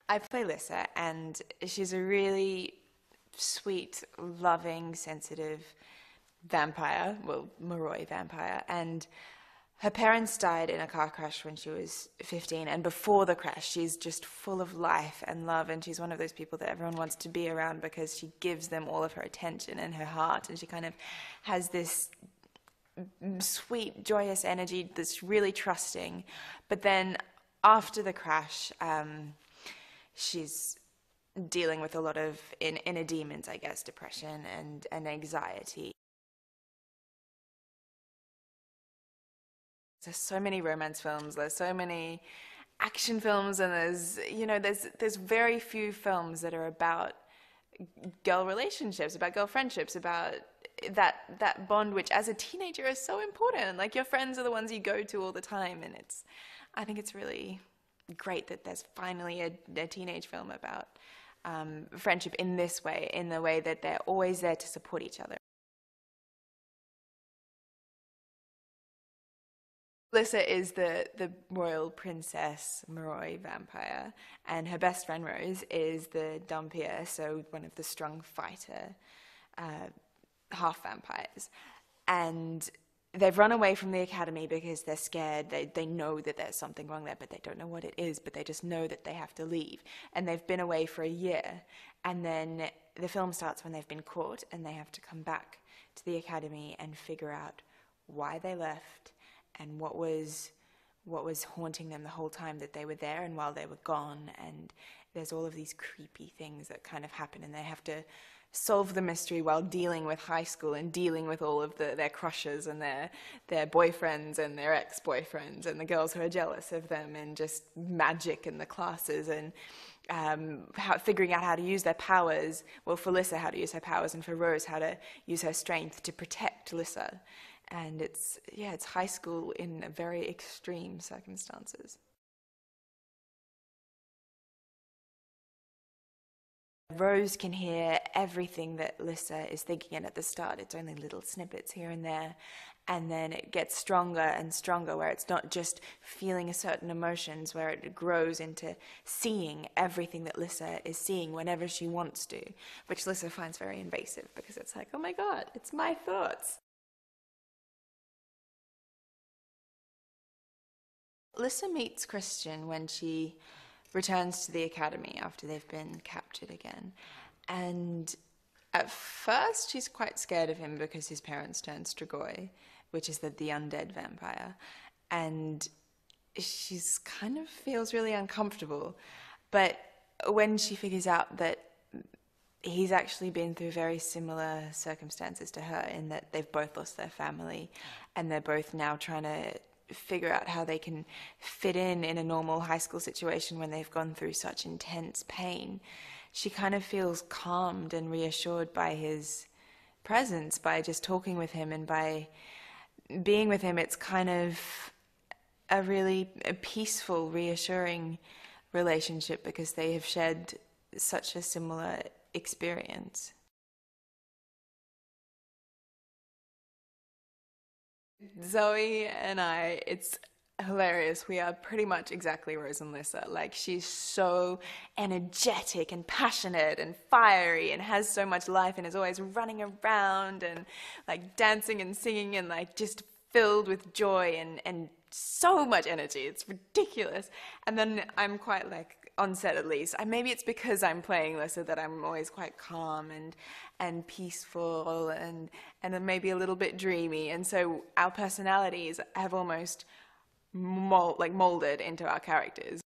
I play Lissa, and she's a really sweet, loving, sensitive vampire, well, Moroi vampire, and her parents died in a car crash when she was 15, and before the crash, she's just full of life and love, and she's one of those people that everyone wants to be around because she gives them all of her attention and her heart, and she kind of has this sweet, joyous energy that's really trusting. But then after the crash, she's dealing with a lot of inner demons, I guess, depression and anxiety. There's so many romance films, there's so many action films, and there's very few films that are about girl relationships, about girl friendships, about that bond which as a teenager is so important. Like, your friends are the ones you go to all the time, and I think it's really great that there's finally a teenage film about friendship in this way, in the way that they're always there to support each other. Lissa is the royal princess Moroi vampire, and her best friend Rose is the Dhampir, so one of the strong fighter half vampires. And they've run away from the academy because they're scared. They know that there's something wrong there, but they don't know what it is, but they just know that they have to leave. And they've been away for a year. And then the film starts when they've been caught and they have to come back to the academy and figure out why they left and what was haunting them the whole time that they were there and while they were gone. And there's all of these creepy things that kind of happen, and they have to solve the mystery while dealing with high school and dealing with all of their crushes and their boyfriends and their ex-boyfriends and the girls who are jealous of them, and just magic in the classes, and figuring out how to use their powers. Well, for Lissa, how to use her powers, and for Rose, how to use her strength to protect Lissa. And it's high school in very extreme circumstances. Rose can hear everything that Lissa is thinking, and at the start it's only little snippets here and there, and then it gets stronger and stronger, where it's not just feeling a certain emotions, where it grows into seeing everything that Lissa is seeing whenever she wants to, which Lissa finds very invasive, because it's like, oh my god, it's my thoughts. Lissa meets Christian when she returns to the academy after they've been captured again. And at first she's quite scared of him because his parents turned Strigoi, which is the undead vampire. And she's kind of feels really uncomfortable. But when she figures out that he's actually been through very similar circumstances to her, in that they've both lost their family and they're both now trying to figure out how they can fit in a normal high school situation when they've gone through such intense pain, she kind of feels calmed and reassured by his presence, by just talking with him and by being with him. It's kind of a really peaceful, reassuring relationship because they have shared such a similar experience. Zoe and I, it's hilarious. We are pretty much exactly Rose and Lissa. Like, she's so energetic and passionate and fiery and has so much life and is always running around and like dancing and singing and like just filled with joy and so much energy. It's ridiculous. And then I'm quite like, on set at least, maybe it's because I'm playing Lissa that I'm always quite calm and peaceful and then maybe a little bit dreamy. And so our personalities have almost molded into our characters.